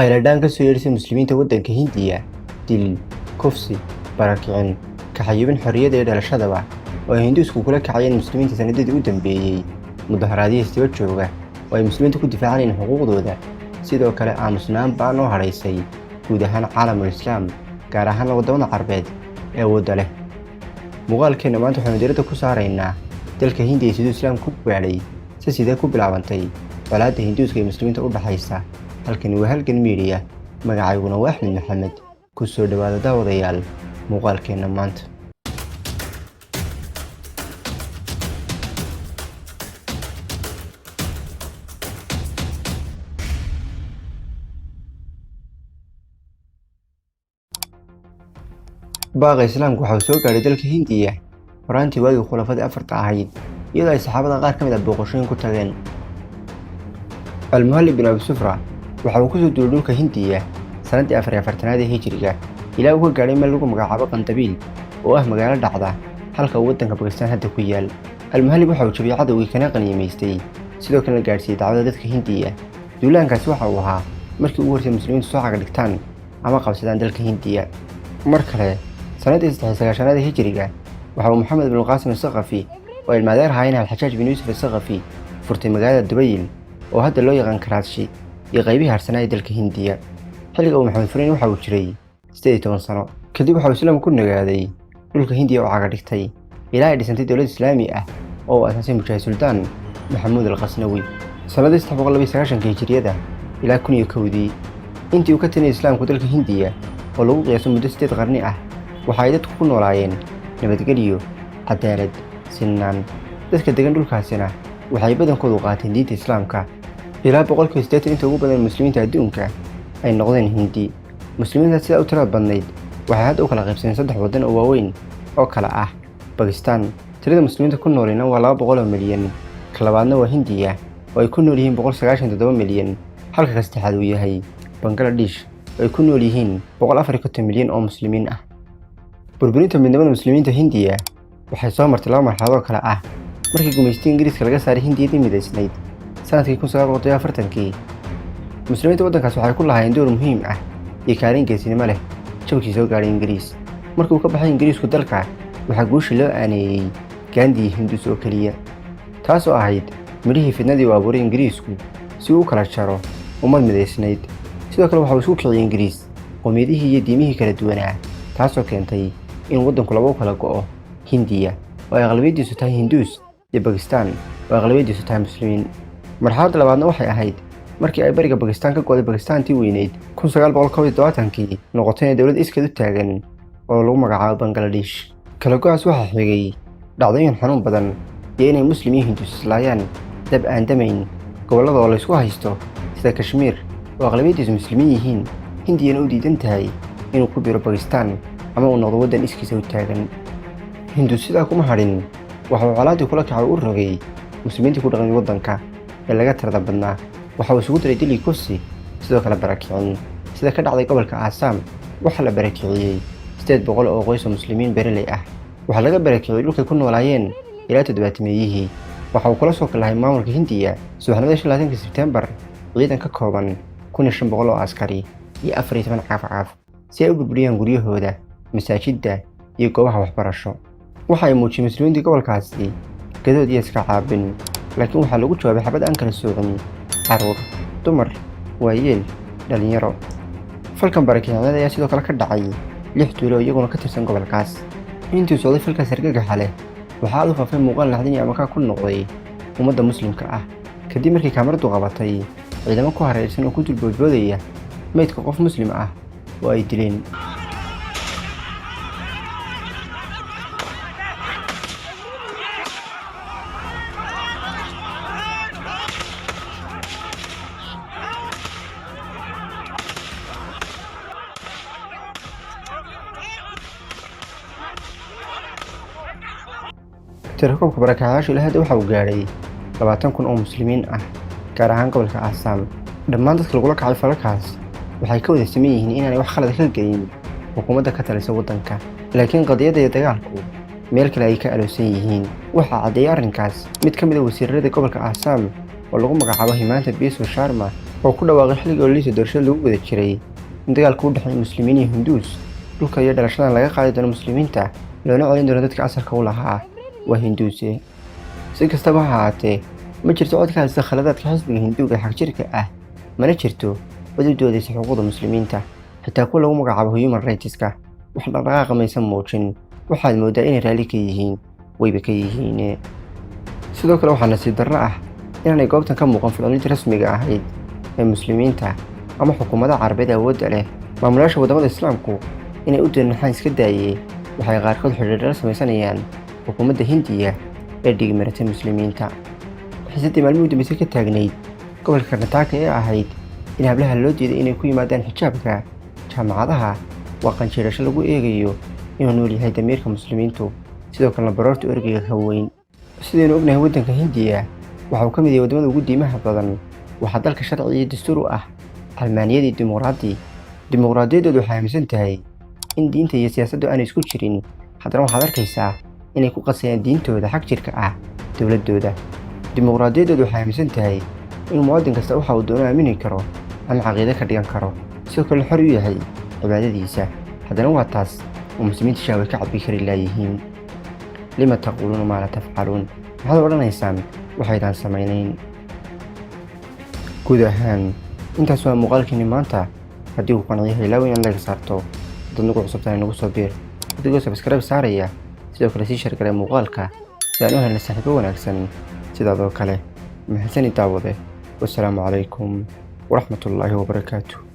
qayladhaan ka soo yeedhisay muslimiinta waddanka Hindiya, dil, kufsi, barakicin, ka xayuubin xorriyadda iyo dhalashadaba oo ay Hinduusku kula kacayeen muslimiinta sanadadii u dambeeyey mudaharaadyo isdaba jooga oo ay muslimiintu ku difaacanayeen xuquuqdooda. sidoo kale aamusnaan baan oo hadhaysay guud ahaan caalamul islaam, gaar ahaan waddamada carbeed ee awoodda leh. muuqaalkeenna maanta waxaanu diiradda ku saaraynaa dalka Hindiya siduu islaamku ku gaadhay, sidee ku bilaabantay colaadda Hinduuska iyo muslimiinta u dhaxaysa. halkani waa Halgan Media, magacayguna waa Axmed Maxamed. ku soo dhawaada daawadayaal muuqaalkeenna maanta. baaqa islaamku waxa uu soo gaadhay dalka Hindiya horaantii waagii khulafadii afarta ahayd, iyadoo ay saxaabada qaar ka mid ah booqashooyin ku tageen. Al-Muhallib bin Abi Sufra waxa uu ku soo duulay dhulka Hindiya sanadii 44aad ee Hijriga ilaa uu ka gaadhay meel lagu magacaabo Qandabil oo ah magaalo dhacda halka uu waddanka Bakistaan hadda ku yaal. Al-Muhallib waxa uu jabiyay cadowgii kana qaniimaystay, sidoo kalena gaadhsiiyay dacwada dadka Hindiya. duulaankaasi waxa uu ahaa markii ugu horeysay muslimiintu soo caga dhigtaan ama qabsadaan dalka Hindiya. mar kale sanadii 93aad ee Hijriga waxa uu Maxamed bin Qaasim al-Saqafi oo ilmaadeer ahaayeen Al-Xajaaj bin Yuusuf al-Saqafi furtay magaalada Dubayl oo hadda loo yaqaan Karachi iyo qaybihii harsanaa ee dalka Hindiya. xilliga uu Maxamed furay waxa uu jiray 18 sano. kadib waxa uu islaamku ku nagaaday dhulka Hindiya oo caga dhigtay ilaa ay dhisantay dowlad islaami ah oo uu aasaasay Mujaahid Sultaan Maxamuud al-Qasnawi sanadii 392 Hijriyada ilaa 1001. intii uu ka tanay islaamku dalka Hindiya oo lagu qiyaaso muddo 8 qarni ah, waxa ay dadku ku noolaayeen nabadgelyo, cadaalad, sinaan. dadka degan dhulkaasina waxay badankoodu qaateen diinta islaamka. ilaa 80% inta ugu badan muslimiinta adduunka ay noqdeen Hindi. muslimiinta sida u tirada badnayd waxay hadda u kala qaybsadeen 3 waddan oo waaweyn oo kala ah Bakistaan, tirada muslimiinta ku noolina waa 200 milyan. ka labaadna waa Hindiya oo ay ku nool yihiin 197 milyan, halka ka saddexaad uu yahay Bangladesh oo ay ku nool yihiin 140 milyan oo muslimiin ah. burburinta midnimada muslimiinta Hindiya waxay soo martay 2 marxaladood oo kala ah markii gumaysigii Ingiriiska laga saaray Hindiyadii midaysnayd sanadkii 1940. muslimiinta waddankaas waxay ku lahaayeen door muhiim ah iyo kaalin geesinimo leh jabkii soo gaadhay Ingiriis. markii uu ka baxay Ingiriisku dalka, waxaa guushii loo aaneeyey Gandhi iyo Hindus oo keliya, taasoo ahayd midhihii fidnadii uu abuuray Ingiriisku si uu u kala jaro ummad midaysnayd. sidoo kale waxa uu isku kiciyay Ingiriis qowmiyadihii iyo diimihii kala duwanaa, taasoo keentay in waddanku lagu kala go'o Hindiya oo ay aqlabiyadiisu tahay Hindus iyo Bakistaan oo aqlabiyadiisu tahay muslimiin. marxaladda labaadna waxay ahayd markii ay bariga Bakistaan ka go'day Bakistaantii weyneyd 1971 noqotayna dowlad iskeed u taagan oo lagu magacaabo Bangladesh. kala go'aas waxaa xigay dhacdooyin xanuun badan iyo inay muslim iyo Hindus islaayaan dab aan damayn gobollada oo la isku haysto sida Kashmir oo aqlabiyadiisu muslimiin yihiin, Hindiyana u diidan tahay inuu ku biro Bakistaan ama uu noqdo waddan iskiisa u taagan. Hindus sidaa kuma hadhin, waxa uu colaadii kula kacay u rogay muslimiintii ku dhaqmay waddanka ee laga tirada badnaa. waxa uu isugu daray dil iyo kufsi, sidoo kale barakicin. sida ka dhacday gobolka Assam, waxaa la barakiciyey 800 oo qoys oo muslimiin beeraley ah. waxaa laga barakiciyey dhulkay ku noolaayeen ilaa 70meeyihii. waxa uu kula soo kalahay maamulka Hindiya subaxnimadii 25 Sebtembar ciidan ka kooban 1500 oo askari iyo 14 caaf si ay u burburiyaan guryahooda, masaajidda iyo goobaha waxbarasho. waxa ay muujiyeen muslimiintii gobolkaasi gadood iyo iska caabin, laakiin waxaa lagu jawaabay xabad aan kala soocin carruur, dumar, waayeel, dhalinyaro. falkan barakicinaad ayaa sidoo kale ka dhacay 6 tuulo iyaguna ka tirsan gobolkaas. intii socday falkaas argagaxa leh, waxaa aad u faafay muuqaal naxdin iyo amaka ku noqday ummadda muslimka ah kadib markii kaamiradu qabatay ciidamo ku hareeraysan oo ku dulboodboodaya meydka qof muslim ah oo ay dileen. tirakoobka barakacayaasha ilaa hadda waxa uu gaadhay 20,000 oo muslimiin ah, gaar ahaan gobolka Assam. dhammaan dadka lagula kacay falalkaas waxay ka wada siman yihiin inaanay wax khalad ka gelin xukuumadda ka talisa waddanka, laakiin qadiyadda iyo dagaalku meel kale ay ka aloosan yihiin. waxaa caddeeyay arrinkaas mid ka mid ah wasiirrada gobolka Assam oo lagu magacaabo Himanta Biswa Sharma oo ku dhawaaqay xilliga ololihiisa doorashada lagu guda jiray in dagaalka u dhexeeya muslimiin iyo hinduus dhulka iyo dhalashadan laga qaadi doono muslimiinta loona celin doono dadka asalka u lahaa waa hinduuse. si kastaba ha ahaatee ma jirto cod ka hadlaysa khaladaadka xisbiga hinduuga xagjirka ah, mana jirto cid u doodaysa xuquuqda muslimiinta, xitaa kuwa lagu magacaabo human rightska wax dhaqdhaqaaqa maysan muujin. waxaad moodaa inay raalli ka yihiin, wayba ka yihiin. sidoo kale waxaa nasiib darro ah inaanay goobtan ka muuqan ficilada rasmiga ahayd ee muslimiinta ama xukuumadda carabeed awoodda leh. maamulayaasha waddamada islaamku inay u deenaxaan iska daayey waxay qaarkood xidhiidhada samaysanayaan xukuumadda hindiya ee dhigmaratay muslimiinta. xiisaddii maalmihii dambeysay ka taagnayd gobolka karnataka ee ahayd in hablaha loo diiday inay ku yimaadaan xijaabka jaamacadaha waa qanjiirasho lagu eegayo inuu nool yahay damiirka muslimiintu, sidoo kalena baroorta ergeyga ka weyn. sidaynu ognahay waddanka hindiya waxa uu ka mid yahay waddamada ugu diimaha badan. waxaa dalka sharci iyo dastuur u ah calmaaniyad iyo dimuqraadi. dimuqraadiyaddoodu waxay aaminsan tahay in diinta iyo siyaasaddu aanay isku jirin, haddana waxaad arkaysaa inay ku qasayaan diintooda xag jirka ah dowladdooda. dimuqraadiyaddoodu waxay aaminsan tahay in muwaadin kasta waxa uu doono aamini karo ama caqiide ka dhigan karo, sidoo kale xor u yahay cibaadadiisa. haddana waa taas oo muslimiinta shahway ka cabbi kari laayihiin. lima taquuluuna maa laa tafcaluun, maxaad odhanaysaan waxaydaan samaynayn? guud ahaan intaas waa muuqaalkiinni maanta. haddii uu qanciyo ilaaw inaad laga saarto, dad nagu cusubtaan nagu soo biir adigoo sabskaraib saaraya, sidoo kale sii shargalay muuqaalka si aan u helna saaxiibo wanaagsan sidaadoo kale. mahadsanid daawade. wassalaamu calaykum waraxmatullaahi wabarakaatuh.